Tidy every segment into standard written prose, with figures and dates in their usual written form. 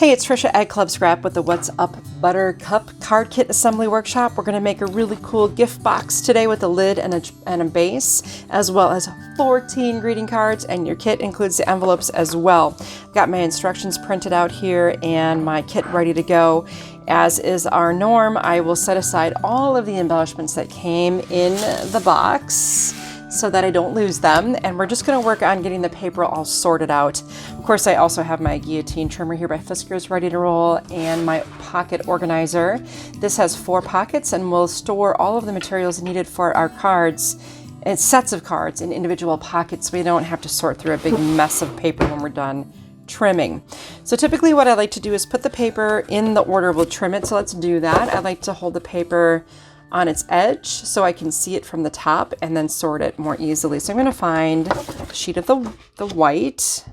Hey, it's Trisha at Club Scrap with the What's Up Buttercup Card Kit Assembly Workshop. We're going to make a really cool gift box today with a lid and a base, as well as 14 greeting cards, and your kit includes the envelopes as well. Got my instructions printed out here and my kit ready to go. As is our norm, I will set aside all of the embellishments that came in the box so that I don't lose them, and we're just going to work on getting the paper all sorted out. Of course, I also have my guillotine trimmer here by Fiskars ready to roll, and my pocket organizer. This has 4 pockets and will store all of the materials needed for our cards and sets of cards in individual pockets so we don't have to sort through a big mess of paper when we're done trimming. So typically what I like to do is put the paper in the order we'll trim it, so let's do that. I like to hold the paper on its edge so I can see it from the top and then sort it more easily. So I'm going to find a sheet of the white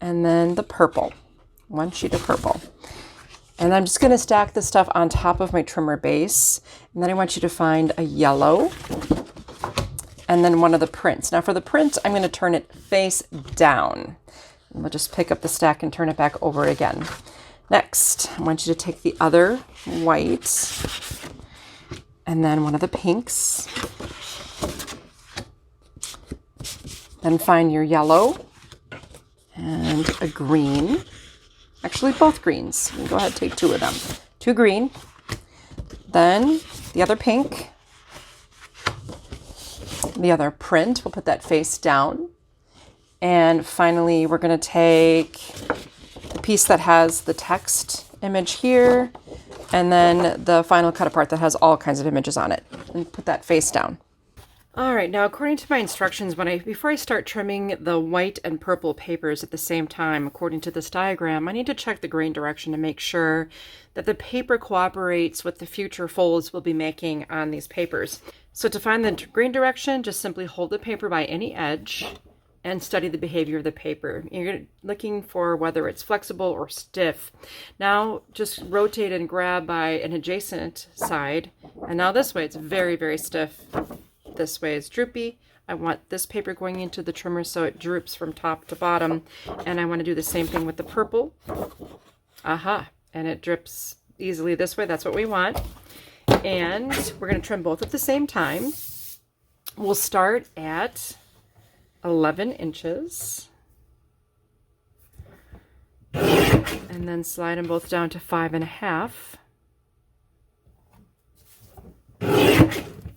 and then the purple, 1 sheet of purple. And I'm just going to stack the stuff on top of my trimmer base. And then I want you to find a yellow and then one of the prints. Now for the print, I'm going to turn it face down. And we'll just pick up the stack and turn it back over again. Next, I want you to take the other white and then one of the pinks. Then find your yellow and a green. Actually, both greens. You can go ahead and take 2 of them. 2 green. Then the other pink. The other print. We'll put that face down. And finally, we're going to take the piece that has the text image here, and then the final cut apart that has all kinds of images on it, and put that face down. All right, now according to my instructions, before I start trimming the white and purple papers at the same time, according to this diagram, I need to check the grain direction to make sure that the paper cooperates with the future folds we'll be making on these papers. So to find the grain direction, just simply hold the paper by any edge and study the behavior of the paper. You're looking for whether it's flexible or stiff. Now just rotate and grab by an adjacent side. And now this way it's very, very stiff. This way it's droopy. I want this paper going into the trimmer so it droops from top to bottom. And I want to do the same thing with the purple. Aha, and it drips easily this way. That's what we want. And we're going to trim both at the same time. We'll start at 11 inches and then slide them both down to 5.5,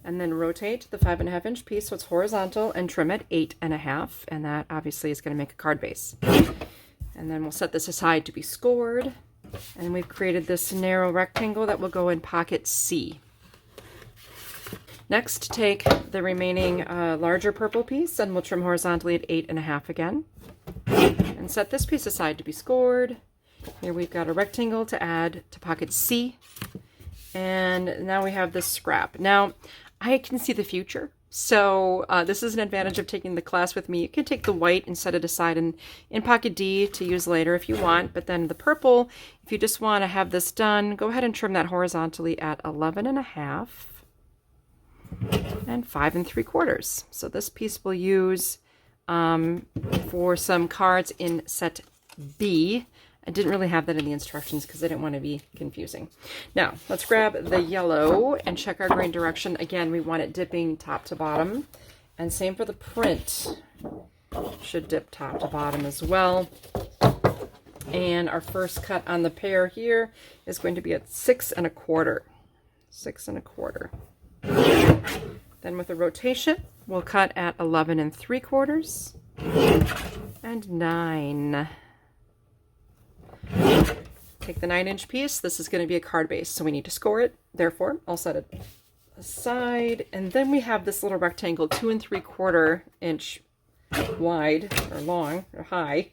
and then rotate the 5.5 inch piece so it's horizontal and trim at 8.5, and that obviously is going to make a card base. And then we'll set this aside to be scored, and we've created this narrow rectangle that will go in pocket C. Next, take the remaining larger purple piece and we'll trim horizontally at 8.5 again. And set this piece aside to be scored. Here we've got a rectangle to add to pocket C. And now we have this scrap. Now, I can see the future. So this is an advantage of taking the class with me. You can take the white and set it aside in pocket D to use later if you want. But then the purple, if you just want to have this done, go ahead and trim that horizontally at 11.5. and 5 3/4. So this piece we'll use for some cards in set B. I didn't really have that in the instructions because I didn't want to be confusing. Now let's grab the yellow and check our grain direction. Again, we want it dipping top to bottom, and same for the print. Should dip top to bottom as well. And our first cut on the pear here is going to be at 6 1/4. 6 1/4. Then with a rotation, we'll cut at 11 3/4 and 9. Take the 9 inch piece. This is going to be a card base, so we need to score it. Therefore, I'll set it aside. And then we have this little rectangle, 2 3/4 inch wide or long or high.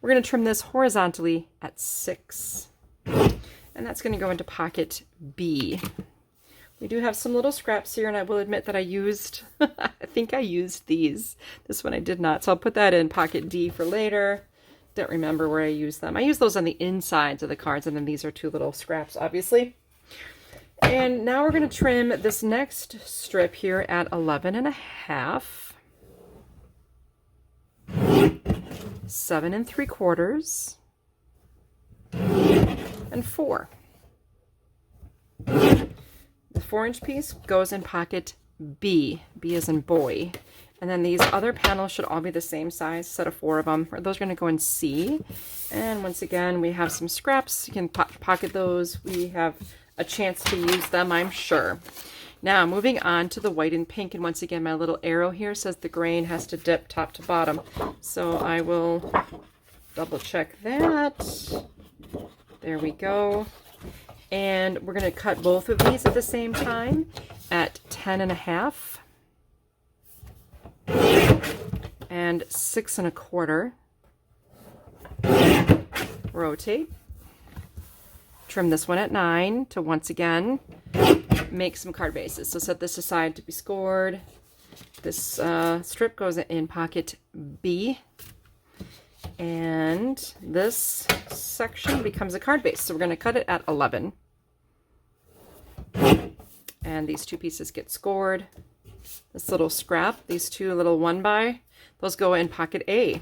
We're going to trim this horizontally at 6. And that's going to go into pocket B. We do have some little scraps here, and I will admit that I used, I think I used these. This one I did not, so I'll put that in pocket D for later. Don't remember where I used them. I use those on the insides of the cards, and then these are 2 little scraps, obviously. And now we're going to trim this next strip here at 11.5. 7 3/4, and 4. The 4-inch piece goes in pocket B. B as in boy. And then these other panels should all be the same size, set of 4 of them. Those are going to go in C. And once again, we have some scraps. You can pocket those. We have a chance to use them, I'm sure. Now, moving on to the white and pink. And once again, my little arrow here says the grain has to dip top to bottom. So I will double check that. There we go. And we're going to cut both of these at the same time at 10.5 and 6 1/4. Rotate. Trim this one at 9 to once again make some card bases. So set this aside to be scored. This strip goes in pocket B. And this section becomes a card base. So we're going to cut it at 11. And these 2 pieces get scored. This little scrap, these 2 little 1x, those go in pocket A.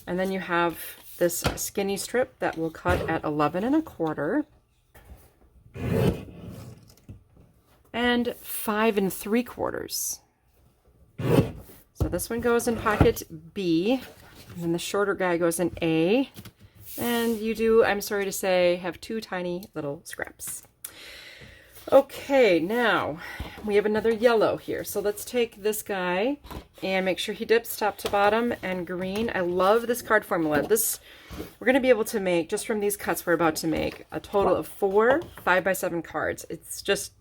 And then you have this skinny strip that will cut at 11 1/4. And 5 3/4. So this one goes in pocket B, and then the shorter guy goes in A, and you do, I'm sorry to say, have 2 tiny little scraps. Okay, now we have another yellow here. So let's take this guy and make sure he dips top to bottom and green. I love this card formula. We're going to be able to make, just from these cuts we're about to make, a total of 4 5x7 cards. It's just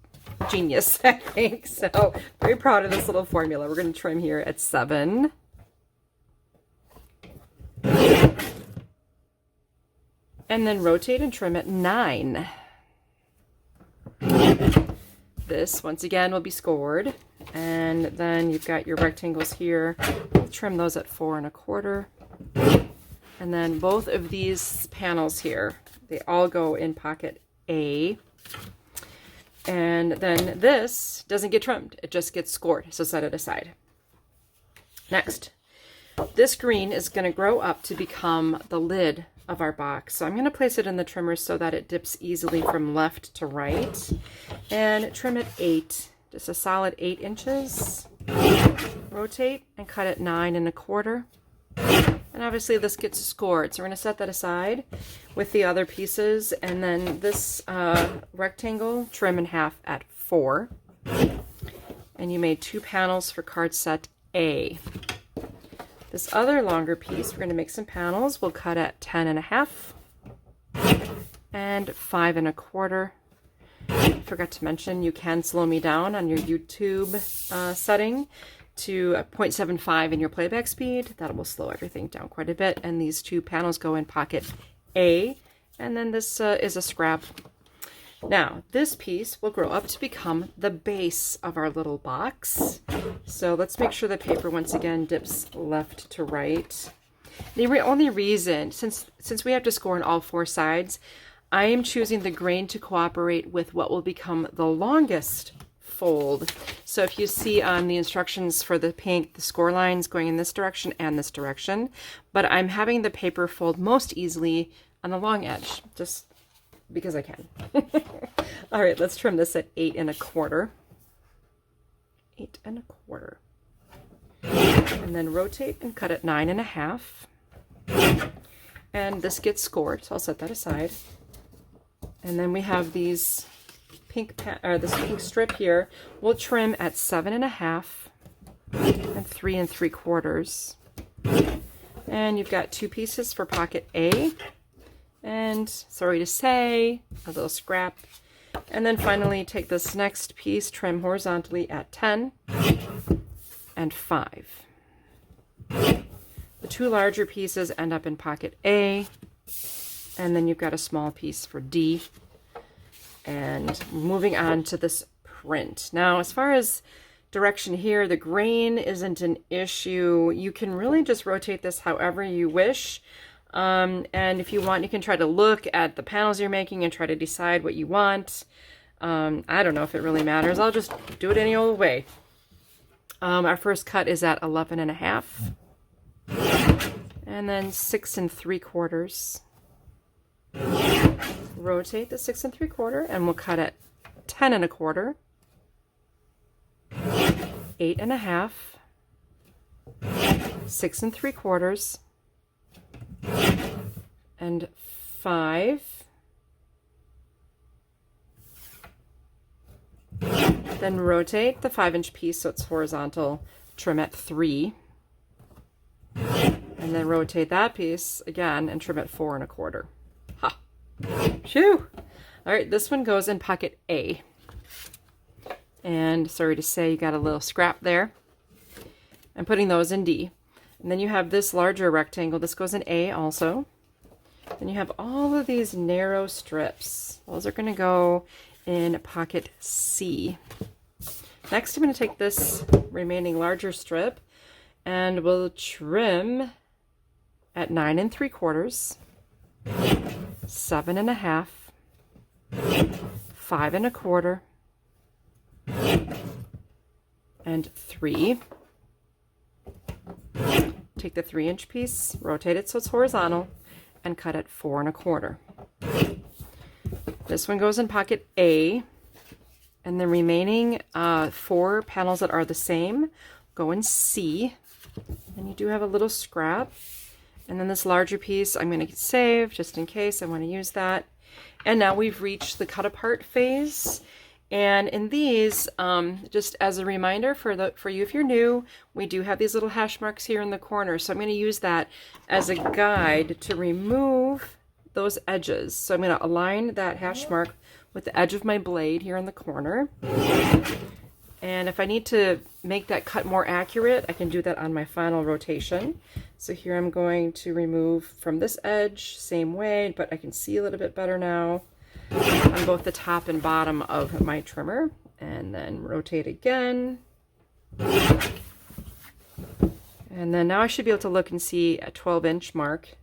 genius, I think. So very proud of this little formula. We're going to trim here at 7. And then rotate and trim at 9. This, once again, will be scored. And then you've got your rectangles here. We'll trim those at 4 1/4. And then both of these panels here, they all go in pocket A. And then this doesn't get trimmed. It just gets scored. So set it aside. Next, this green is going to grow up to become the lid of our box. So I'm going to place it in the trimmer so that it dips easily from left to right. And trim at 8, just a solid 8 inches. Rotate and cut at 9 1/4. And obviously this gets scored. So we're going to set that aside with the other pieces. And then this rectangle, trim in half at 4. And you made 2 panels for card set A. This other longer piece, we're going to make some panels. We'll cut at 10.5 and 5 1/4. Forgot to mention, you can slow me down on your YouTube setting to 0.75 in your playback speed. That will slow everything down quite a bit. And these 2 panels go in pocket A. And then this is a scrap. Now, this piece will grow up to become the base of our little box. So let's make sure the paper, once again, dips left to right. The only reason, since we have to score on all 4 sides, I am choosing the grain to cooperate with what will become the longest fold. So if you see on the instructions for the pink, the score lines going in this direction and this direction, but I'm having the paper fold most easily on the long edge, just because I can. All right, let's trim this at 8 1/4. 8 1/4. And then rotate and cut at 9 1/2. And this gets scored, so I'll set that aside. And then we have these this pink strip here. We'll trim at 7 1/2 and 3 3/4. And you've got 2 pieces for pocket A. And sorry to say, a little scrap. And then finally take this next piece, trim horizontally at 10 and 5. The 2 larger pieces end up in pocket A, and then you've got a small piece for D. And moving on to this print. Now, as far as direction here, the grain isn't an issue. You can really just rotate this however you wish. And if you want, you can try to look at the panels you're making and try to decide what you want. I don't know if it really matters. I'll just do it any old way. Our first cut is at 11 1/2. And then 6 3/4. rotate the 6 3/4, and we'll cut at 10 1/4, 8 1/2, 6 3/4, and 5. Then rotate the 5-inch piece so it's horizontal, trim at 3. And then rotate that piece again and trim at 4 1/4. Ha! Phew! All right, this one goes in pocket A. And sorry to say, you got a little scrap there. I'm putting those in D. And then you have this larger rectangle. This goes in A also. Then you have all of these narrow strips. Those are going to go in pocket C. Next, I'm going to take this remaining larger strip and we'll trim at 9 3/4, 7 1/2, 5 1/4, and 3. Take the 3-inch piece, rotate it so it's horizontal, and cut at 4 1/4. This one goes in pocket A, and the remaining 4 panels that are the same go in C. And you do have a little scrap. And then this larger piece I'm going to save just in case I want to use that. And now we've reached the cut apart phase. And in these, just as a reminder for you if you're new, we do have these little hash marks here in the corner. So I'm going to use that as a guide to remove those edges. So I'm going to align that hash mark with the edge of my blade here in the corner. And if I need to make that cut more accurate, I can do that on my final rotation. So here I'm going to remove from this edge, same way, but I can see a little bit better now on both the top and bottom of my trimmer. And then rotate again. And then now I should be able to look and see a 12-inch mark.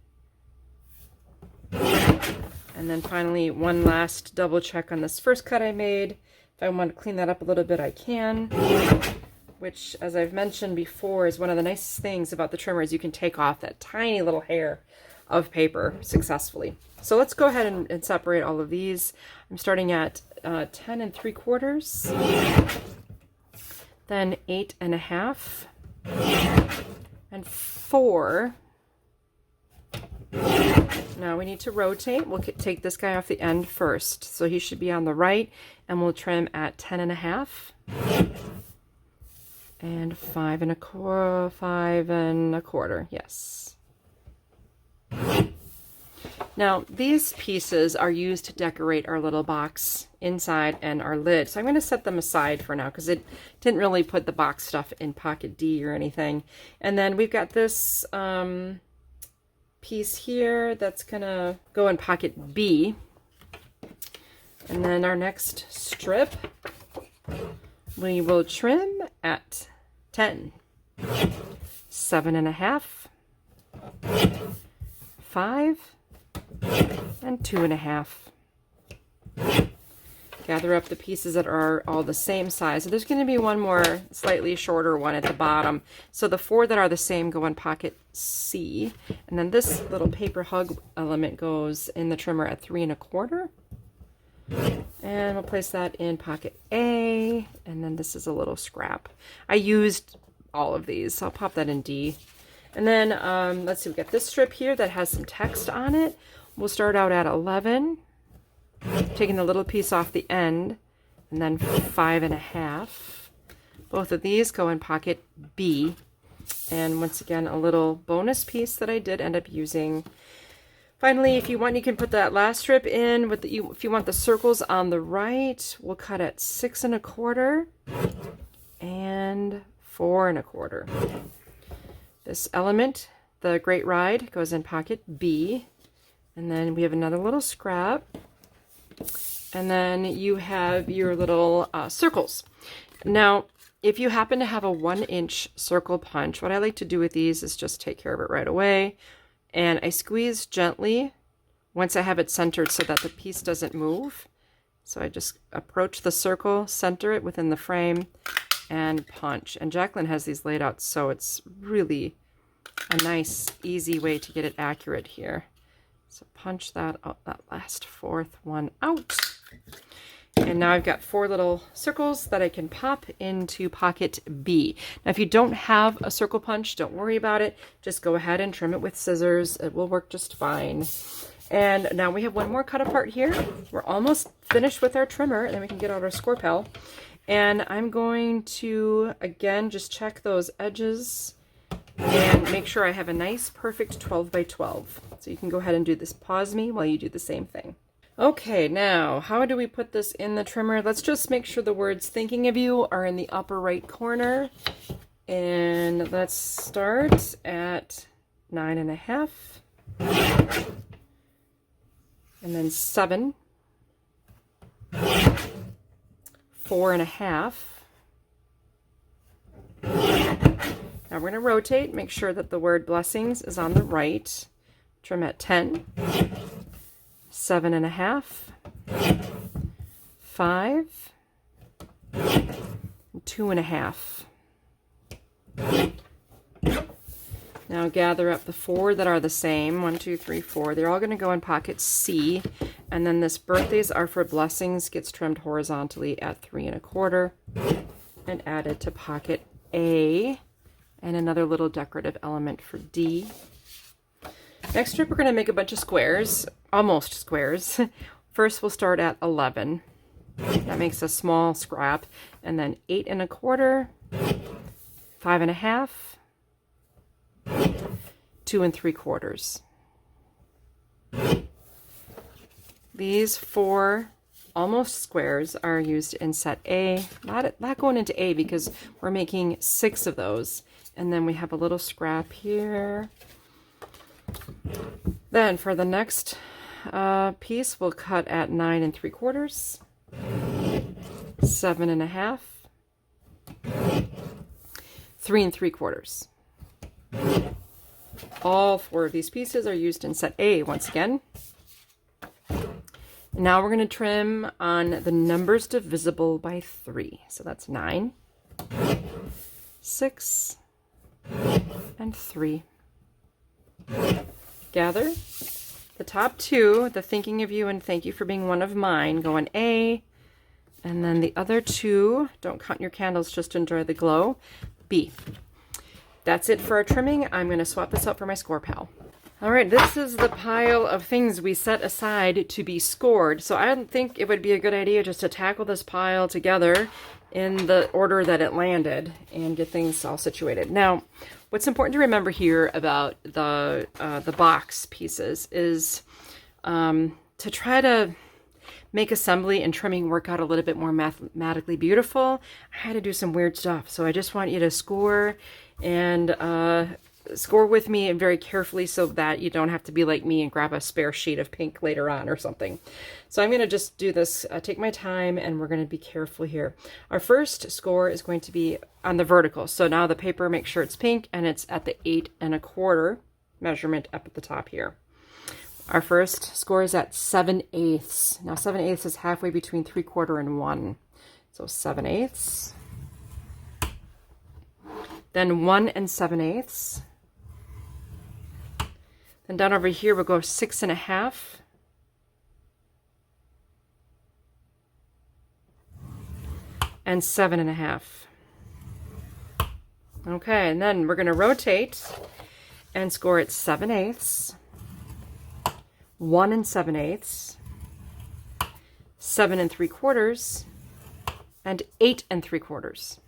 And then finally, one last double check on this first cut I made. If I want to clean that up a little bit, I can. Which, as I've mentioned before, is one of the nicest things about the trimmer is you can take off that tiny little hair of paper successfully. So let's go ahead and separate all of these. I'm starting at 10 3/4, then 8 1/2, and 4. Now we need to rotate. We'll take this guy off the end first. So he should be on the right, and we'll trim at 10 1/2 and 5 1/4, 5 1/4. Yes. Now these pieces are used to decorate our little box inside and our lid. So I'm going to set them aside for now because it didn't really put the box stuff in pocket D or anything. And then we've got this piece here that's gonna go in pocket B. And then our next strip we will trim at 10, 7 1/2, 5, and 2 1/2. Gather up the pieces that are all the same size. So there's going to be one more slightly shorter one at the bottom. So the 4 that are the same go in pocket C. And then this little paper hug element goes in the trimmer at 3 1/4. And we'll place that in pocket A. And then this is a little scrap. I used all of these, so I'll pop that in D. And then let's see, we got this strip here that has some text on it. We'll start out at 11. Taking the little piece off the end, and then 5 1/2. Both of these go in pocket B. And once again, a little bonus piece that I did end up using. Finally, if you want, you can put that last strip in with if you want the circles on the right, we'll cut at 6 1/4 and 4 1/4. This element, the Great Ride, goes in pocket B. And then we have another little scrap. And then you have your little circles. Now, if you happen to have a 1-inch circle punch, what I like to do with these is just take care of it right away. And I squeeze gently once I have it centered so that the piece doesn't move. So I just approach the circle, center it within the frame, and punch. And Jacqueline has these laid out, so it's really a nice, easy way to get it accurate here. So punch that out, that last fourth one out. And now I've got 4 little circles that I can pop into pocket B. Now, if you don't have a circle punch, don't worry about it. Just go ahead and trim it with scissors. It will work just fine. And now we have one more cut apart here. We're almost finished with our trimmer, and then we can get out our score pal. And I'm going to, again, just check those edges and make sure I have a nice, perfect 12 by 12. So you can go ahead and do this. Pause me while you do the same thing. Okay, now, how do we put this in the trimmer? Let's just make sure the words "thinking of you" are in the upper right corner. And let's start at 9.5. And then 7. 4.5. Now we're going to rotate, make sure that the word "blessings" is on the right. Trim at 10. 7.5, 5, 2.5. Now gather up the 4 that are the same. 1, 2, 3, 4. They're all going to go in pocket C. And then this "birthdays are for blessings" gets trimmed horizontally at 3.25 and added to pocket A. And another little decorative element for D. Next trip, we're going to make a bunch of squares, almost squares. First, we'll start at 11. That makes a small scrap. And then 8.25, 5.5, 2.75. These 4 almost squares are used in set A. Not going into A because we're making 6 of those. And then we have a little scrap here. Then for the next piece, we'll cut at 9.75, 7.5, 3.75. All 4 of these pieces are used in set A once again. Now we're going to trim on the numbers divisible by 3. So that's 9, 6, and 3. Gather. The top 2, the "thinking of you" and "thank you for being one of mine," go in A. And then the other 2, don't count your candles, just enjoy the glow, B. That's it for our trimming. I'm going to swap this out for my score pal. All right, this is the pile of things we set aside to be scored. So I don't think it would be a good idea just to tackle this pile together in the order that it landed and get things all situated. Now, what's important to remember here about the box pieces is to try to make assembly and trimming work out a little bit more mathematically beautiful. I had to do some weird stuff, so I just want you to score and score with me and very carefully so that you don't have to be like me and grab a spare sheet of pink later on or something. So I'm going to just do this, take my time, and we're going to be careful here. Our first score is going to be on the vertical. So now the paper, make sure it's pink and it's at the 8.25 measurement up at the top here. Our first score is at 7/8. Now 7/8 is halfway between 3/4 and 1. So 7/8. Then 1 7/8. Then down over here, we'll go 6.5. And 7.5. Okay, and then we're going to rotate and score at 7/8, 1 7/8, 7.75, and 8.75.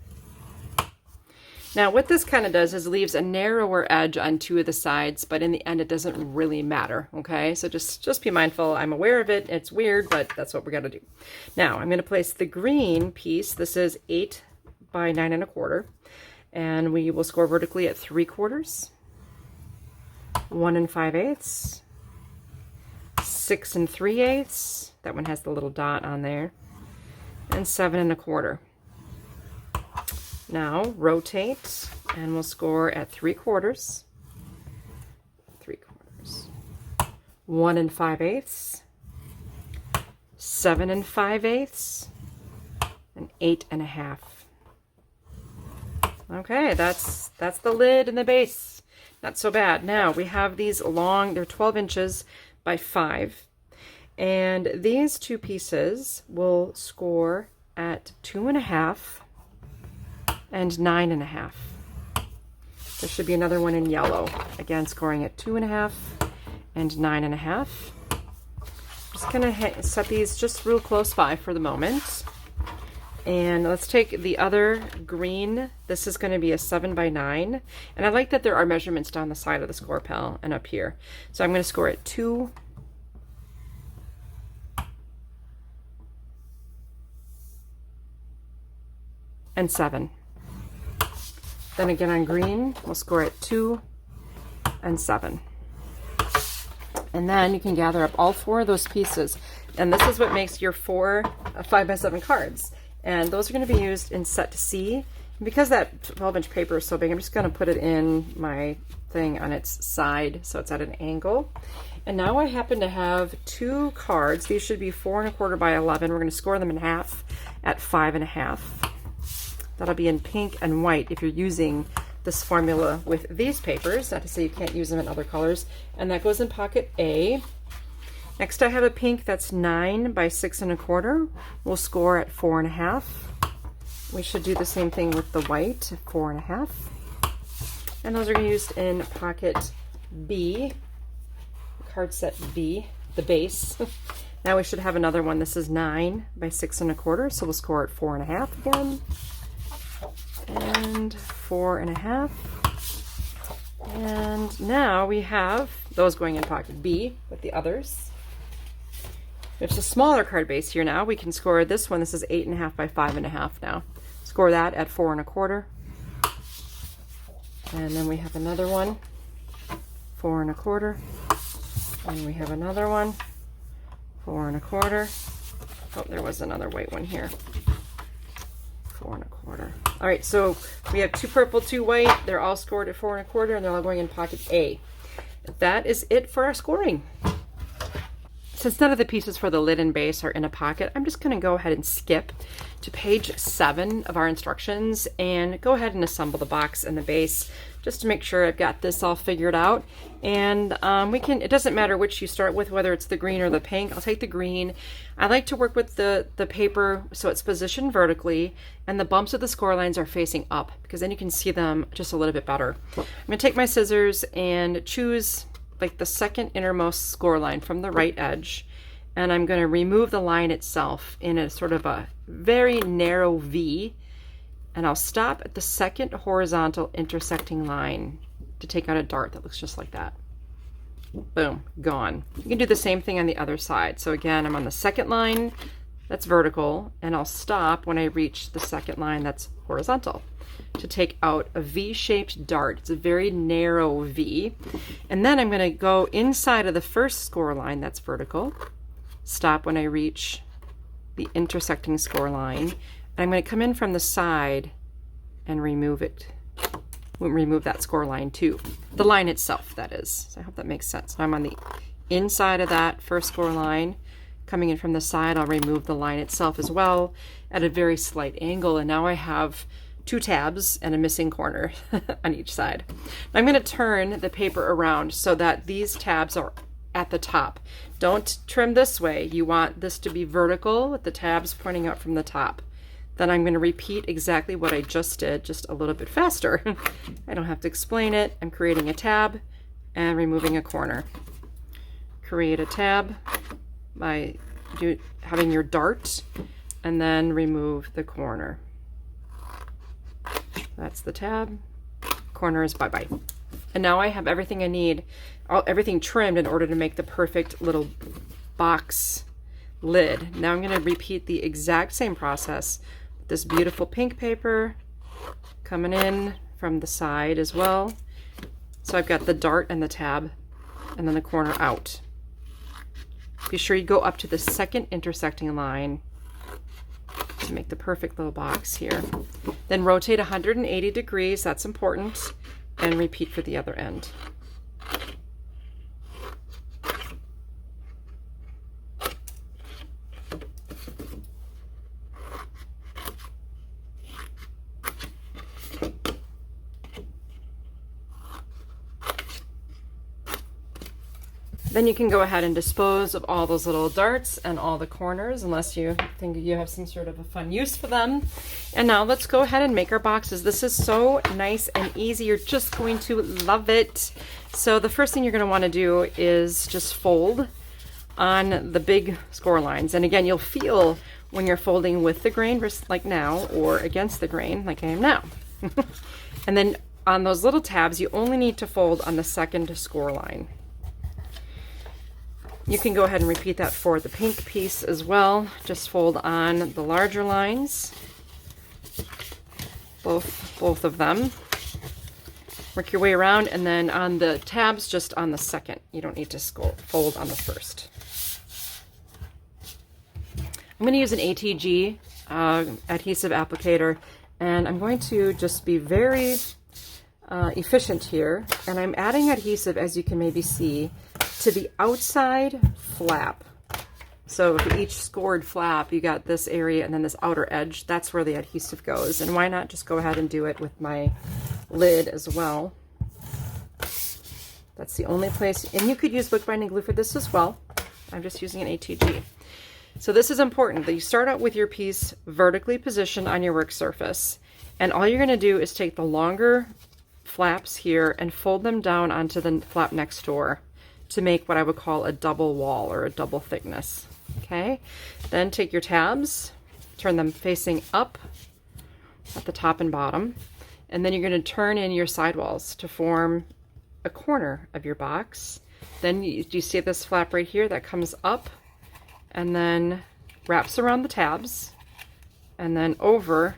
Now what this kind of does is leaves a narrower edge on 2 of the sides, but in the end it doesn't really matter, okay? So just be mindful. I'm aware of it. It's weird, but that's what we're going to do. Now I'm going to place the green piece. This is 8 by 9.25, and we will score vertically at 3/4, 1 5/8, 6 3/8. That one has the little dot on there, and 7.25. Now rotate and we'll score at 3/4, 1 5/8, 7 5/8, and 8.5. Okay, that's the lid and the base. Not so bad. Now we have these long, they're 12 inches by 5. And these two pieces will score at 2.5 and 9.5. There should be another one in yellow. Again, scoring at 2.5 and 9.5. Just gonna set these just real close by for the moment. And let's take the other green. This is going to be a 7 by 9. And I like that there are measurements down the side of the score pal and up here. So I'm going to score at 2 and 7. Then again on green, we'll score at 2 and 7. And then you can gather up all 4 of those pieces. And this is what makes your 4 5 by 7 cards. And those are going to be used in set C. And because that 12-inch paper is so big, I'm just going to put it in my thing on its side so it's at an angle. And now I happen to have 2 cards. These should be 4.25 by 11. We're going to score them in half at 5.5. That'll be in pink and white if you're using this formula with these papers. Not to say you can't use them in other colors. And that goes in pocket A. Next I have a pink that's 9 by 6.25. We'll score at 4.5. We should do the same thing with the white, 4.5. And those are used in pocket B, card set B, the base. Now we should have another one. This is 9 by 6.25, so we'll score at 4.5 again. And 4.5. And now we have those going in pocket B with the others. There's a smaller card base here now. We can score this one. This is 8.5 by 5.5 now. Score that at 4.25. And then we have another one, 4.25. And we have another one, 4.25. Oh, there was another white one here. 4.25. All right, so we have 2 purple, 2 white. They're all scored at 4.25, and they're all going in pocket A. That is it for our scoring. Since none of the pieces for the lid and base are in a pocket, I'm just going to go ahead and skip to page 7 of our instructions and go ahead and assemble the box and the base just to make sure I've got this all figured out. And it doesn't matter which you start with, whether it's the green or the pink. I'll take the green. I like to work with the paper so it's positioned vertically and the bumps of the score lines are facing up because then you can see them just a little bit better. I'm going to take my scissors and choose like the second innermost score line from the right edge, and I'm going to remove the line itself in a sort of a very narrow V, and I'll stop at the second horizontal intersecting line to take out a dart that looks just like that. Boom, gone. You can do the same thing on the other side. So again, I'm on the second line that's vertical, and I'll stop when I reach the second line that's horizontal to take out a V-shaped dart. It's a very narrow V. And then I'm going to go inside of the first score line that's vertical, stop when I reach the intersecting score line, and I'm going to come in from the side and remove it. We'll remove that score line too. The line itself, that is. So I hope that makes sense. So I'm on the inside of that first score line. Coming in from the side, I'll remove the line itself as well at a very slight angle. And now I have 2 tabs and a missing corner on each side. I'm going to turn the paper around so that these tabs are at the top. Don't trim this way. You want this to be vertical with the tabs pointing out from the top. Then I'm going to repeat exactly what I just did, just a little bit faster. I don't have to explain it. I'm creating a tab and removing a corner. Create a tab by having your dart and then remove the corner. That's the tab. Corner is bye-bye. And now I have everything I need, everything trimmed in order to make the perfect little box lid. Now I'm going to repeat the exact same process. This beautiful pink paper coming in from the side as well. So I've got the dart and the tab and then the corner out. Be sure you go up to the second intersecting line to make the perfect little box here. Then rotate 180 degrees, that's important, and repeat for the other end. Then you can go ahead and dispose of all those little darts and all the corners, unless you think you have some sort of a fun use for them. And now let's go ahead and make our boxes. This is so nice and easy. You're just going to love it. So the first thing you're going to want to do is just fold on the big score lines. And again, you'll feel when you're folding with the grain, like now, or against the grain, like I am now. And then on those little tabs, you only need to fold on the second score line. You can go ahead and repeat that for the pink piece as well. Just fold on the larger lines, both of them. Work your way around, and then on the tabs, just on the second. You don't need to fold on the first. I'm going to use an ATG adhesive applicator, and I'm going to just be very efficient here. And I'm adding adhesive, as you can maybe see, to the outside flap. So for each scored flap, you got this area and then this outer edge. That's where the adhesive goes. And why not just go ahead and do it with my lid as well. That's the only place. And you could use bookbinding glue for this as well. I'm just using an ATG. So this is important that you start out with your piece vertically positioned on your work surface. And all you're going to do is take the longer flaps here and fold them down onto the flap next door to make what I would call a double wall or a double thickness. Okay, then take your tabs, turn them facing up at the top and bottom, and then you're going to turn in your sidewalls to form a corner of your box. Then you see this flap right here that comes up and then wraps around the tabs and then over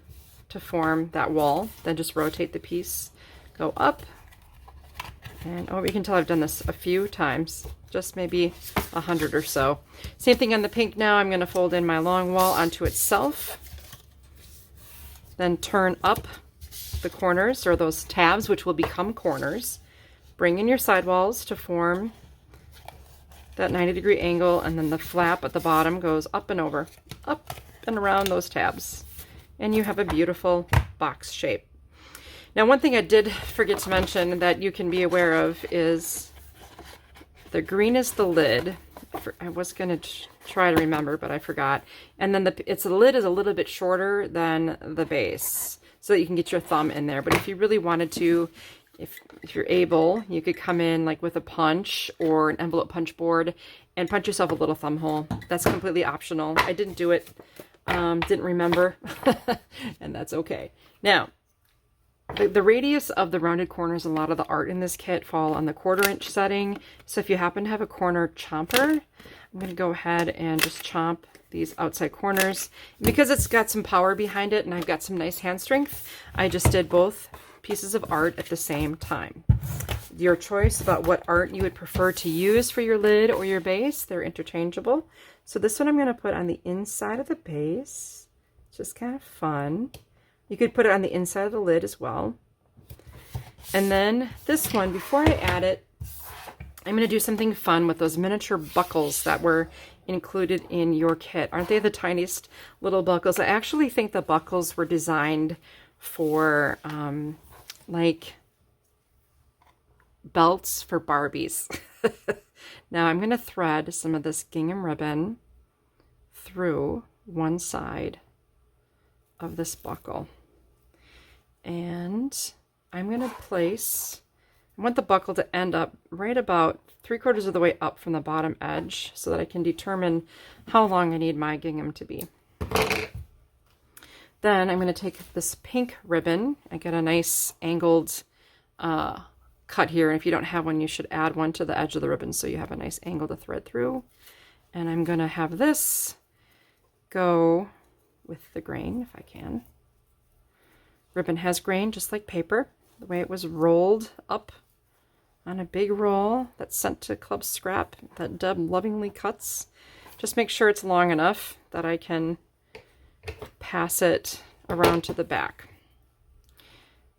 to form that wall. Then just rotate the piece, go up. And oh, you can tell I've done this a few times, just maybe 100 or so. Same thing on the pink now. I'm going to fold in my long wall onto itself. Then turn up the corners, or those tabs, which will become corners. Bring in your sidewalls to form that 90-degree angle, and then the flap at the bottom goes up and over, up and around those tabs. And you have a beautiful box shape. Now, one thing I did forget to mention that you can be aware of is the green is the lid. I was going to try to remember, but I forgot. And then the lid is a little bit shorter than the base, so that you can get your thumb in there. But if you really wanted to, if you're able, you could come in like with a punch or an envelope punch board and punch yourself a little thumb hole. That's completely optional. I didn't do it, didn't remember, and that's okay. Now, the radius of the rounded corners, a lot of the art in this kit fall on the 1/4 inch setting. So if you happen to have a corner chomper, I'm going to go ahead and just chomp these outside corners. Because it's got some power behind it and I've got some nice hand strength, I just did both pieces of art at the same time. Your choice about what art you would prefer to use for your lid or your base, they're interchangeable. So this one I'm going to put on the inside of the base. It's just kind of fun. You could put it on the inside of the lid as well. And then this one, before I add it, I'm going to do something fun with those miniature buckles that were included in your kit. Aren't they the tiniest little buckles? I actually think the buckles were designed for like belts for Barbies. Now I'm going to thread some of this gingham ribbon through one side of this buckle. And I'm going to place, I want the buckle to end up right about 3/4 of the way up from the bottom edge so that I can determine how long I need my gingham to be. Then I'm going to take this pink ribbon. I get a nice angled cut here. And if you don't have one, you should add one to the edge of the ribbon so you have a nice angle to thread through. And I'm going to have this go with the grain if I can. Ribbon has grain just like paper, the way it was rolled up on a big roll that's sent to Club Scrap that Deb lovingly cuts. Just make sure it's long enough that I can pass it around to the back.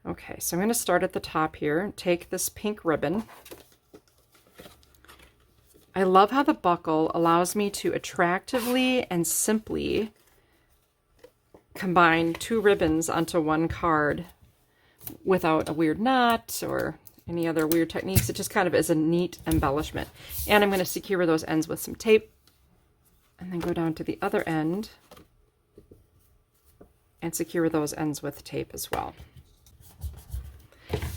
Okay, so I'm going to start at the top here. Take this pink ribbon. I love how the buckle allows me to attractively and simply combine two ribbons onto one card without a weird knot or any other weird techniques. It just kind of is a neat embellishment. And I'm going to secure those ends with some tape and then go down to the other end and secure those ends with tape as well.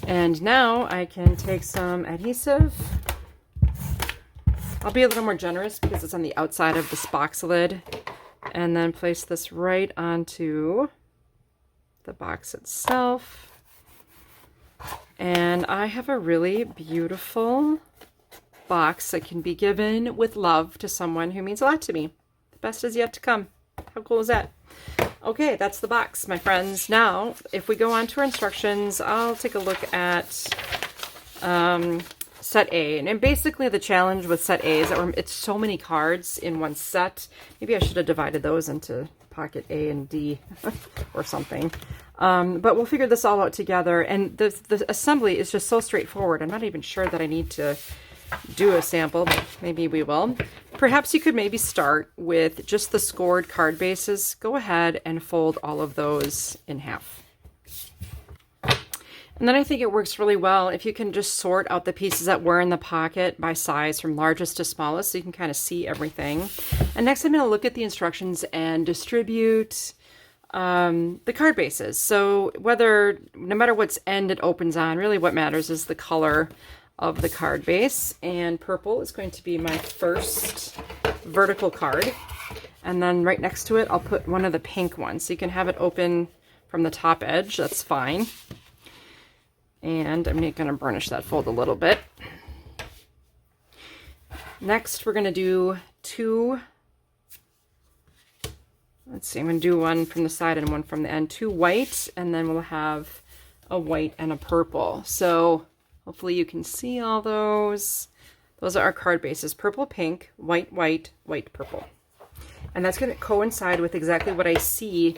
And now I can take some adhesive. I'll be a little more generous because it's on the outside of this box lid, and then place this right onto the box itself. And I have a really beautiful box that can be given with love to someone who means a lot to me. The best is yet to come. How cool is that? Okay, that's the box, my friends. Now, if we go on to our instructions, I'll take a look at set A. And basically the challenge with set A is that it's so many cards in one set. Maybe I should have divided those into pocket A and D or something. But we'll figure this all out together. And the assembly is just so straightforward. I'm not even sure that I need to do a sample, but maybe we will. Perhaps you could maybe start with just the scored card bases. Go ahead and fold all of those in half. And then I think it works really well if you can just sort out the pieces that were in the pocket by size from largest to smallest, so you can kind of see everything. And next I'm going to look at the instructions and distribute the card bases. So no matter what's end it opens on, really what matters is the color of the card base. And purple is going to be my first vertical card. And then right next to it, I'll put one of the pink ones. So you can have it open from the top edge. That's fine. And I'm going to burnish that fold a little bit. Next, we're going to do two. Let's see, I'm going to do one from the side and one from the end. Two white, and then we'll have a white and a purple. So hopefully you can see all those. Those are our card bases. Purple, pink, white, white, white, purple. And that's going to coincide with exactly what I see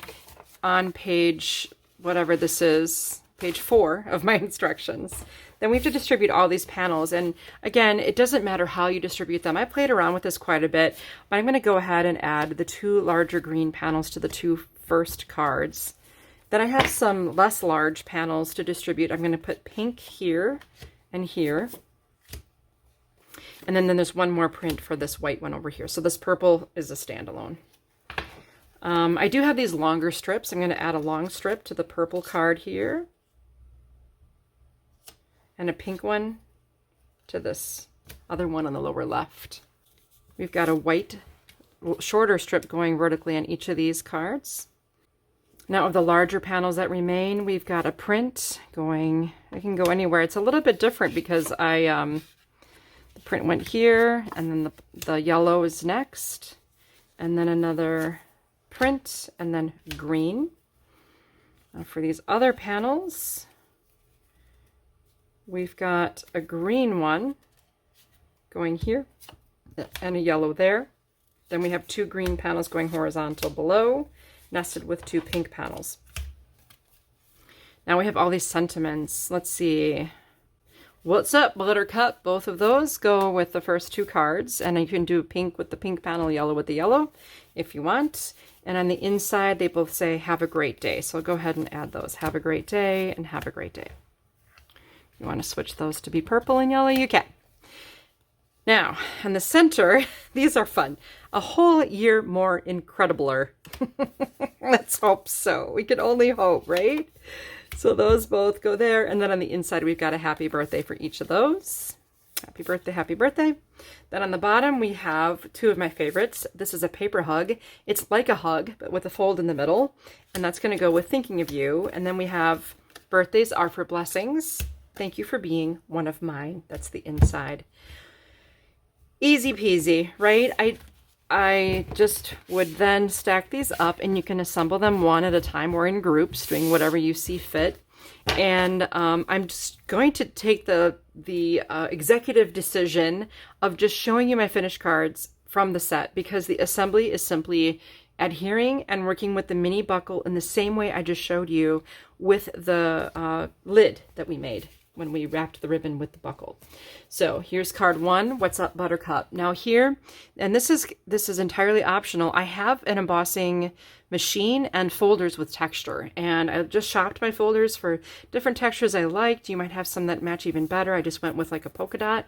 on page, whatever this is, page 4 of my instructions. Then we have to distribute all these panels. And again, it doesn't matter how you distribute them. I played around with this quite a bit, but I'm going to go ahead and add the 2 larger green panels to the 2 first cards. Then I have some less large panels to distribute. I'm going to put pink here and here. And then there's one more print for this white one over here. So this purple is a standalone. I do have these longer strips. I'm going to add a long strip to the purple card here. And a pink one to this other one on the lower left. We've got a white shorter strip going vertically on each of these cards. Now of the larger panels that remain, we've got a print going, I can go anywhere. It's a little bit different because the print went here, and then the yellow is next, and then another print, and then green. Now for these other panels, we've got a green one going here and a yellow there. Then we have 2 green panels going horizontal below, nested with 2 pink panels. Now we have all these sentiments. Let's see. What's up, Buttercup? Both of those go with the first 2 cards, and you can do pink with the pink panel, yellow with the yellow if you want. And on the inside, they both say, have a great day. So I'll go ahead and add those. Have a great day and have a great day. You want to switch those to be purple and yellow, you can. Now, in the center, these are fun. A whole year more incredibler. Let's hope so. We can only hope, right? So those both go there. And then on the inside, we've got a happy birthday for each of those. Happy birthday, happy birthday. Then on the bottom, we have 2 of my favorites. This is a paper hug. It's like a hug, but with a fold in the middle. And that's going to go with thinking of you. And then we have birthdays are for blessings. Thank you for being one of mine. That's the inside. Easy peasy, right? I just would then stack these up, and you can assemble them one at a time or in groups, doing whatever you see fit. And I'm just going to take the executive decision of just showing you my finished cards from the set, because the assembly is simply adhering and working with the mini buckle in the same way I just showed you with the lid that we made. when we wrapped the ribbon with the buckle. So here's card 1, What's Up Buttercup. Now here, and this is entirely optional, I have an embossing machine and folders with texture, and I just shopped my folders for different textures I liked. You might have some that match even better. I just went with like a polka dot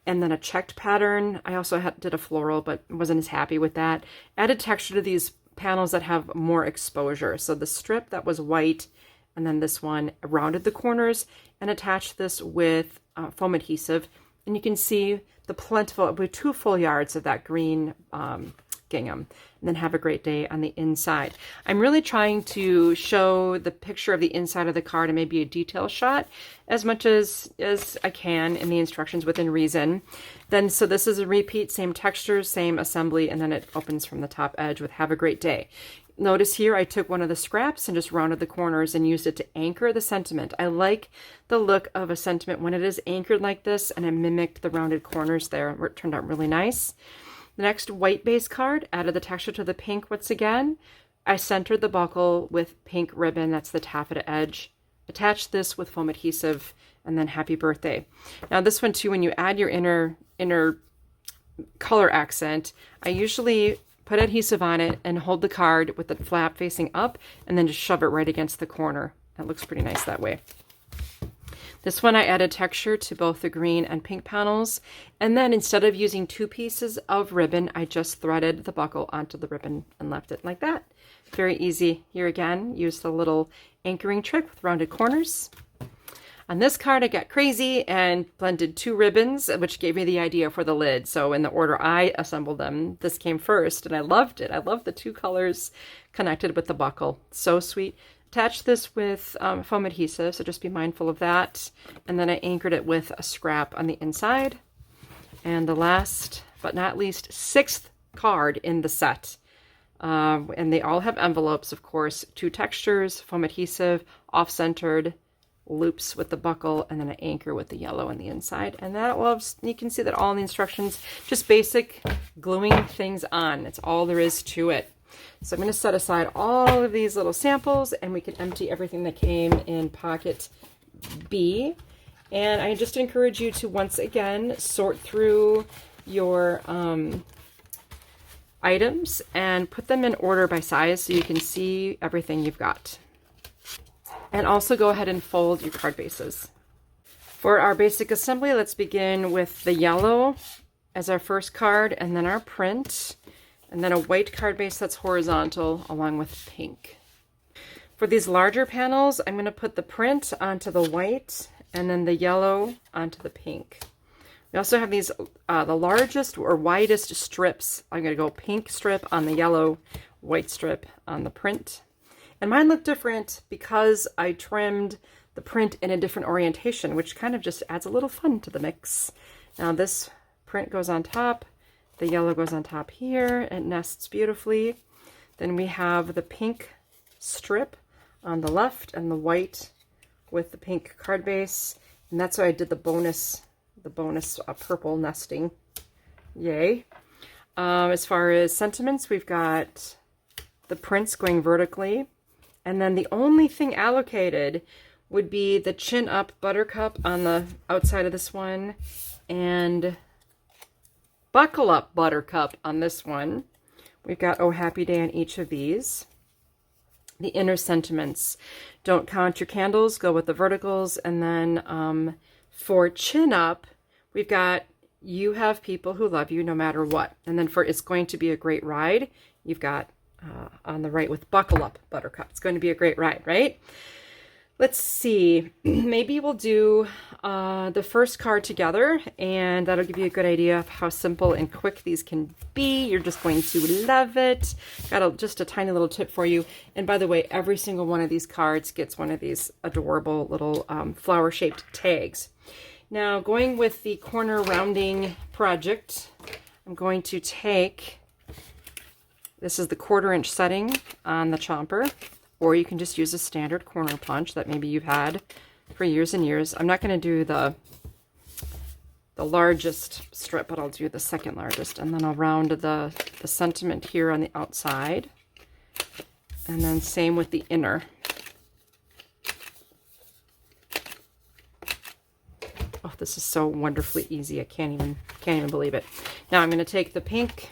and then a checked pattern. I also did a floral, but wasn't as happy with that. Added texture to these panels that have more exposure. So the strip that was white, and then this one rounded the corners, and attached this with foam adhesive. And you can see the plentiful, with 2 full yards of that green gingham. And then have a great day on the inside. I'm really trying to show the picture of the inside of the card and maybe a detail shot as much as I can in the instructions within reason. Then, so this is a repeat, same textures, same assembly, and then it opens from the top edge with Have a Great Day. Notice here I took one of the scraps and just rounded the corners and used it to anchor the sentiment. I like the look of a sentiment when it is anchored like this, and I mimicked the rounded corners there where it turned out really nice. The next white base card, added the texture to the pink once again. I centered the buckle with pink ribbon, that's the taffeta edge. Attached this with foam adhesive, and then Happy Birthday. Now this one too, when you add your inner color accent, I usually put adhesive on it and hold the card with the flap facing up, and then just shove it right against the corner. That looks pretty nice that way. This one I added texture to both the green and pink panels, and then instead of using 2 pieces of ribbon, I just threaded the buckle onto the ribbon and left it like that. Very easy. Here again, use the little anchoring trick with rounded corners. On this card, I got crazy and blended 2 ribbons, which gave me the idea for the lid. So in the order I assembled them, this came first, and I loved it. I love the 2 colors connected with the buckle. So sweet. Attached this with foam adhesive, so just be mindful of that. And then I anchored it with a scrap on the inside. And the last, but not least, 6th card in the set. And they all have envelopes, of course, 2 textures, foam adhesive, off-centered, loops with the buckle, and then an anchor with the yellow on the inside. And that loves, you can see that all in the instructions, just basic gluing things on. That's all there is to it. So I'm going to set aside all of these little samples, and we can empty everything that came in pocket B. And I just encourage you to once again sort through your items and put them in order by size so you can see everything you've got. And also go ahead and fold your card bases. For our basic assembly, let's begin with the yellow as our first card, and then our print, and then a white card base that's horizontal along with pink. For these larger panels, I'm going to put the print onto the white and then the yellow onto the pink. We also have these, the largest or widest strips. I'm going to go pink strip on the yellow, white strip on the print. And mine look different because I trimmed the print in a different orientation, which kind of just adds a little fun to the mix. Now this print goes on top, the yellow goes on top here, it nests beautifully. Then we have the pink strip on the left and the white with the pink card base. And that's why I did the bonus purple nesting. Yay. As far as sentiments, we've got the prints going vertically. And then the only thing allocated would be the Chin Up Buttercup on the outside of this one, and Buckle Up Buttercup on this one. We've got Oh Happy Day on each of these. The inner sentiments. Don't count your candles, go with the verticals. And then for Chin Up, we've got You Have People Who Love You No Matter What. And then for It's Going to Be a Great Ride, you've got on the right with Buckle Up Buttercup. It's going to be a great ride, right? Let's see. Maybe we'll do the first card together, and that'll give you a good idea of how simple and quick these can be. You're just going to love it. Got just a tiny little tip for you. And by the way, every single one of these cards gets one of these adorable little flower-shaped tags. Now, going with the corner rounding project, I'm going to take... This is the 1/4 inch setting on the chomper, or you can just use a standard corner punch that maybe you've had for years and years. I'm not going to do the largest strip, but I'll do the second largest, and then I'll round the sentiment here on the outside, and then same with the inner. This is so wonderfully easy. I can't even believe it. Now I'm going to take the pink,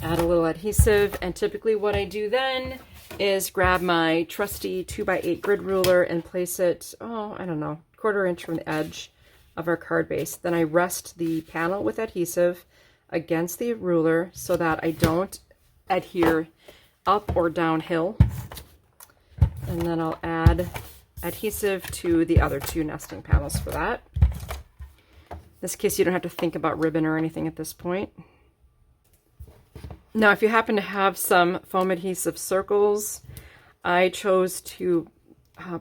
add a little adhesive, and typically what I do then is grab my trusty 2x8 grid ruler and place it, oh, I don't know, 1/4 inch from the edge of our card base. Then I rest the panel with adhesive against the ruler so that I don't adhere up or downhill. And then I'll add adhesive to the other 2 nesting panels for that. In this case, you don't have to think about ribbon or anything at this point. Now, if you happen to have some foam adhesive circles, I chose to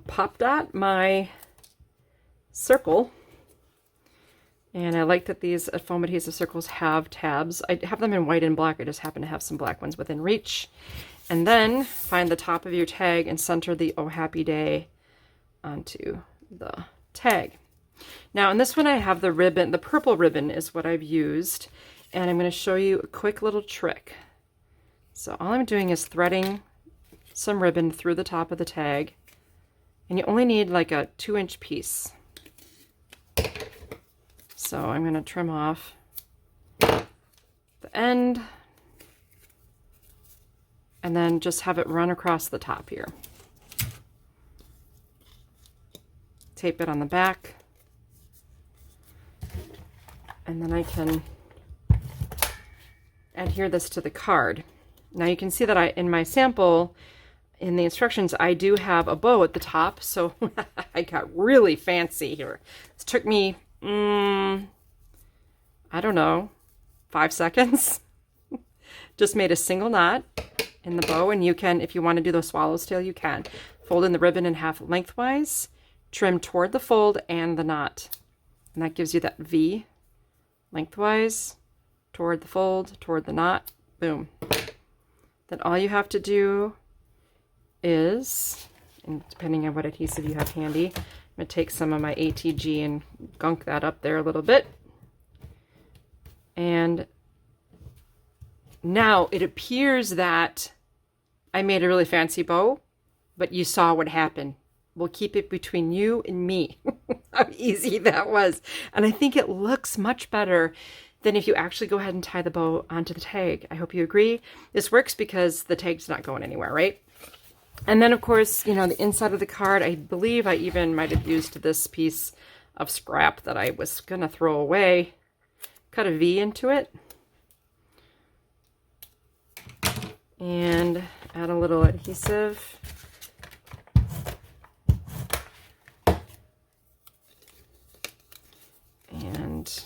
pop dot my circle. And I like that these foam adhesive circles have tabs. I have them in white and black. I just happen to have some black ones within reach. And then find the top of your tag and center the Oh Happy Day onto the tag. Now in this one I have the ribbon, the purple ribbon is what I've used. And I'm going to show you a quick little trick. So all I'm doing is threading some ribbon through the top of the tag. And you only need like a 2-inch piece. So I'm going to trim off the end and then just have it run across the top here. Tape it on the back. And then I can adhere this to the card. Now you can see that in my sample, in the instructions, I do have a bow at the top, so I got really fancy here. This took me, I don't know, 5 seconds. Just made a single knot in the bow, and you can, if you want to do the swallow's tail, you can. Fold in the ribbon in half lengthwise, trim toward the fold and the knot. And that gives you that V lengthwise, toward the fold, toward the knot, boom. Then all you have to do is, and depending on what adhesive you have handy, I'm going to take some of my ATG and gunk that up there a little bit. And now it appears that I made a really fancy bow, but you saw what happened. We'll keep it between you and me. How easy that was. And I think it looks much better than if you actually go ahead and tie the bow onto the tag. I hope you agree. This works because the tag's not going anywhere, right? And then, of course, you know, the inside of the card, I believe I even might have used this piece of scrap that I was going to throw away. Cut a V into it. And add a little adhesive. And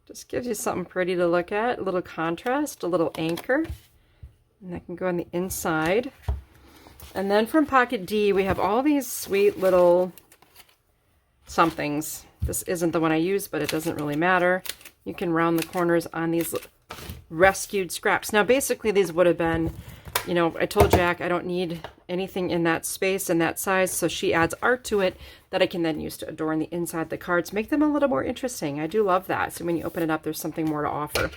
just gives you something pretty to look at, a little contrast, a little anchor. And that can go on the inside. And then from Pocket D, we have all these sweet little somethings. This isn't the one I use, but it doesn't really matter. You can round the corners on these rescued scraps. Now, basically, these would have been, you know, I told Jack I don't need anything in that space and that size, so she adds art to it that I can then use to adorn the inside of the cards, make them a little more interesting. I do love that. So when you open it up, there's something more to offer.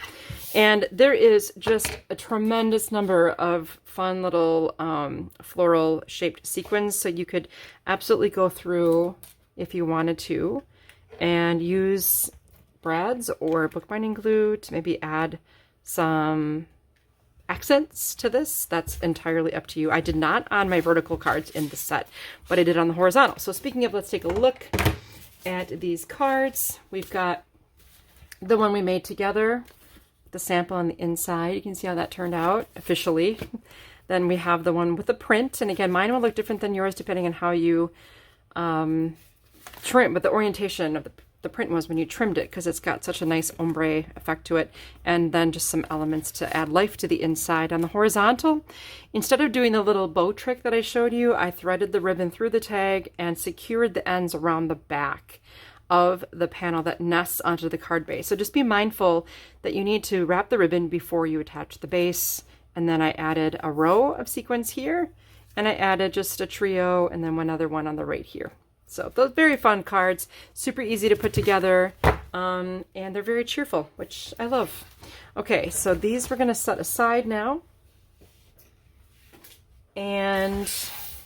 And there is just a tremendous number of fun little floral shaped sequins, so you could absolutely go through if you wanted to and use brads or bookbinding glue to maybe add some accents to this. That's entirely up to you. I did not on my vertical cards in the set, but I did on the horizontal. So speaking of, let's take a look at these cards. We've got the one we made together, the sample on the inside. You can see how that turned out officially. Then we have the one with the print, and again, mine will look different than yours depending on how you trim, but the orientation of the print was when you trimmed it, because it's got such a nice ombre effect to it. And then just some elements to add life to the inside. On the horizontal, instead of doing the little bow trick that I showed you, I threaded the ribbon through the tag and secured the ends around the back of the panel that nests onto the card base. So just be mindful that you need to wrap the ribbon before you attach the base. And then I added a row of sequins here, and I added just a trio and then one other one on the right here. So those very fun cards, super easy to put together, and they're very cheerful, which I love. Okay, so these we're going to set aside now. And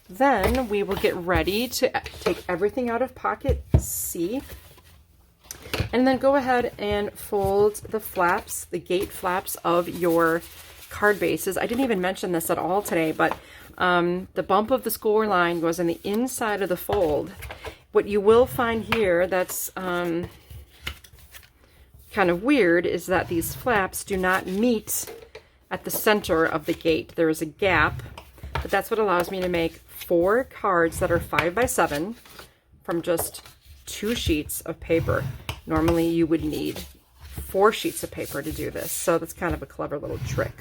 Then we will get ready to take everything out of pocket C, and then go ahead and fold the flaps, the gate flaps of your card bases. I didn't even mention this at all today, but the bump of the score line goes on the inside of the fold. What you will find here that's kind of weird is that these flaps do not meet at the center of the gate. There is a gap, but that's what allows me to make 4 cards that are 5 by 7 from just 2 sheets of paper. Normally you would need 4 sheets of paper to do this, so that's kind of a clever little trick.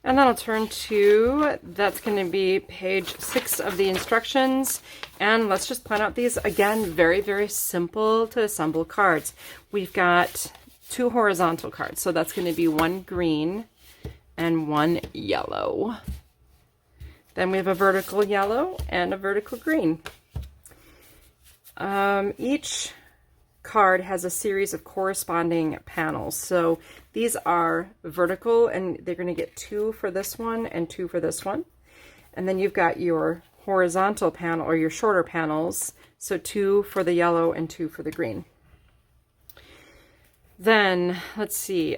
And then I'll turn to, that's going to be page 6 of the instructions. And let's just plan out these, again, very, very simple to assemble cards. We've got 2 horizontal cards, so that's going to be 1 green and 1 yellow. Then we have a vertical yellow and a vertical green. Each card has a series of corresponding panels. So these are vertical, and they're going to get 2 for this one and 2 for this one. And then you've got your horizontal panel, or your shorter panels, so 2 for the yellow and 2 for the green. Then, let's see,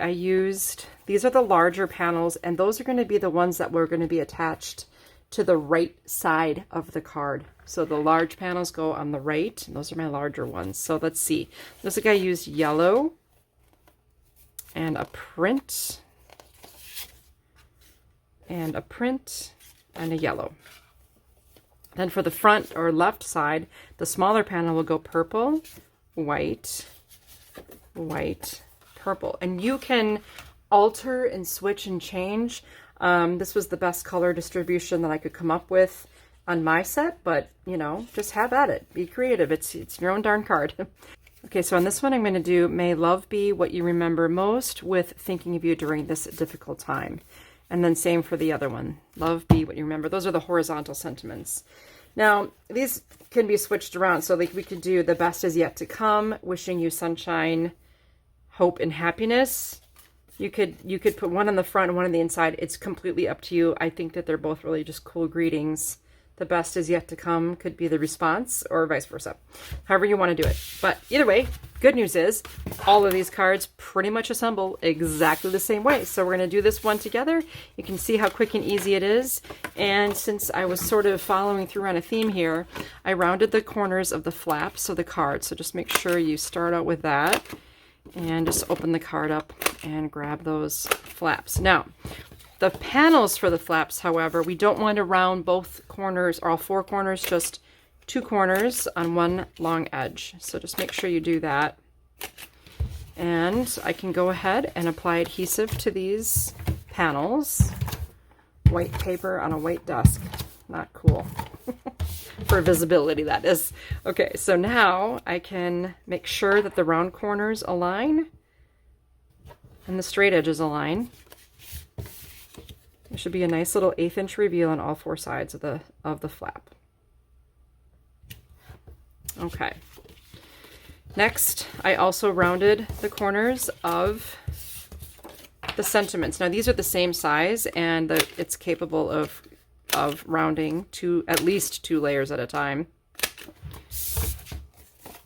these are the larger panels, and those are going to be the ones that were going to be attached to the right side of the card. So the large panels go on the right, and those are my larger ones. So let's see. Looks like I used yellow and a print and a print and a yellow. Then for the front or left side, the smaller panel will go purple, white, white, purple. And you can alter and switch and change. This was the best color distribution that I could come up with on my set, but you know, just have at it. Be creative. It's your own darn card. Okay, so on this one, I'm going to do May Love Be What You Remember Most with Thinking of You During This Difficult Time. And then same for the other one. Love be what you remember. Those are the horizontal sentiments. Now, these can be switched around. So like we could do The Best Is Yet to Come, Wishing You Sunshine, Hope, and Happiness. You could put one on the front and one on the inside. It's completely up to you. I think that they're both really just cool greetings. The best is yet to come could be the response, or vice versa. However you want to do it. But either way, good news is all of these cards pretty much assemble exactly the same way. So we're going to do this one together. You can see how quick and easy it is. And since I was sort of following through on a theme here, I rounded the corners of the flaps of the card. So just make sure you start out with that and just open the card up and grab those flaps. Now, the panels for the flaps, however, we don't want to round both corners or all 4 corners, just 2 corners on one long edge. So just make sure you do that. And I can go ahead and apply adhesive to these panels. White paper on a white desk. Not cool. For visibility, that is. Okay, so now I can make sure that the round corners align and the straight edges align. There should be a nice little 1/8 inch reveal on all 4 sides of the flap. Okay. Next, I also rounded the corners of the sentiments. Now these are the same size, and it's capable of rounding to at least 2 layers at a time.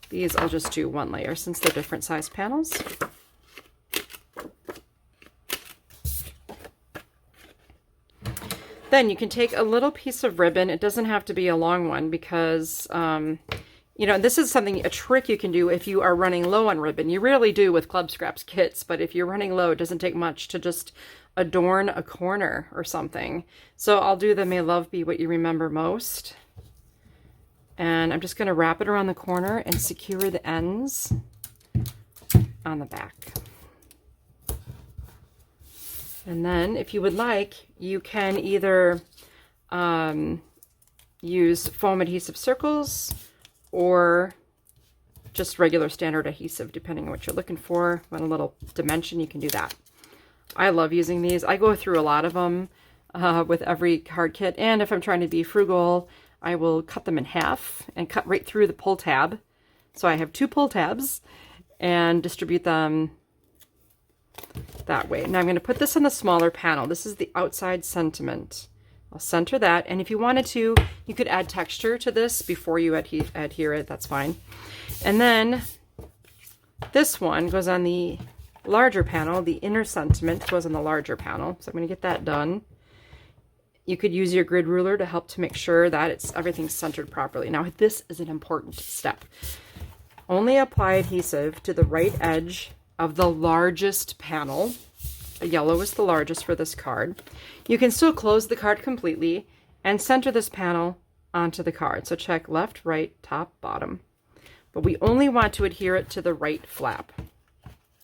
These I'll just do 1 layer since they're different size panels. Then you can take a little piece of ribbon. It doesn't have to be a long one because, you know, this is a trick you can do if you are running low on ribbon. You rarely do with Club Scraps kits, but if you're running low, it doesn't take much to just adorn a corner or something. So I'll do the May Love Be What You Remember Most. And I'm just going to wrap it around the corner and secure the ends on the back. And then, if you would like, you can either use foam adhesive circles or just regular standard adhesive, depending on what you're looking for. Want a little dimension, you can do that. I love using these. I go through a lot of them with every card kit, and if I'm trying to be frugal, I will cut them in half and cut right through the pull tab. So I have 2 pull tabs and distribute them that way. Now I'm going to put this on the smaller panel. This is the outside sentiment. I'll center that. And if you wanted to, you could add texture to this before you adhere it. That's fine. And then this one goes on the larger panel. The inner sentiment goes on the larger panel. So I'm going to get that done. You could use your grid ruler to help to make sure that everything's centered properly. Now, this is an important step. Only apply adhesive to the right edge of the largest panel. The yellow is the largest for this card. You can still close the card completely and center this panel onto the card. So check left, right, top, bottom. But we only want to adhere it to the right flap.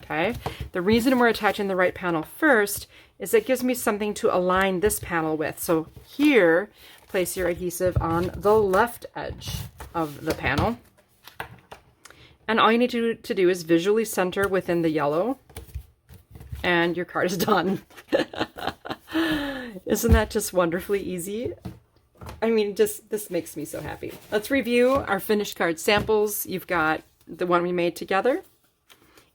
Okay? The reason we're attaching the right panel first is it gives me something to align this panel with. So here, place your adhesive on the left edge of the panel. And all you need to do is visually center within the yellow, and your card is done. Isn't that just wonderfully easy? I mean, this makes me so happy. Let's review our finished card samples. You've got the one we made together.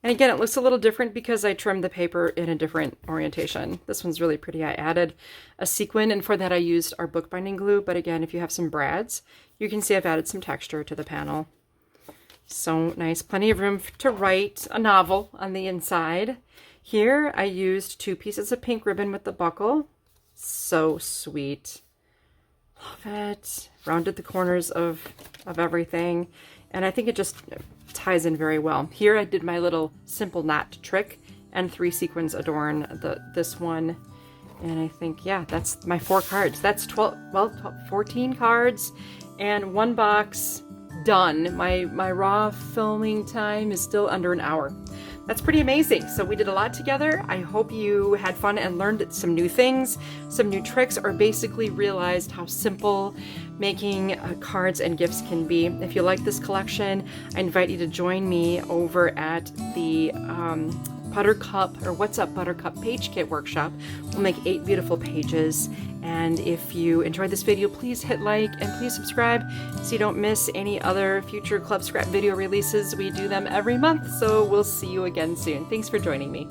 And again, it looks a little different because I trimmed the paper in a different orientation. This one's really pretty. I added a sequin, and for that I used our bookbinding glue. But again, if you have some brads, you can see I've added some texture to the panel. So nice. Plenty of room to write a novel on the inside. Here I used 2 pieces of pink ribbon with the buckle. So sweet. Love it. Rounded the corners of everything. And I think it just ties in very well. Here I did my little simple knot trick, and 3 sequins adorn this one. And I think, yeah, that's my 4 cards. That's 14 cards and 1 box done. My raw filming time is still under an hour. That's pretty amazing. So we did a lot together. I hope you had fun and learned some new things, some new tricks, or basically realized how simple making cards and gifts can be. If you like this collection, I invite you to join me over at the Buttercup, or What's Up Buttercup page kit workshop. We'll make 8 beautiful pages. And if you enjoyed this video, please hit like and please subscribe so you don't miss any other future Club Scrap video releases. We do them every month, so we'll see you again soon. Thanks for joining me.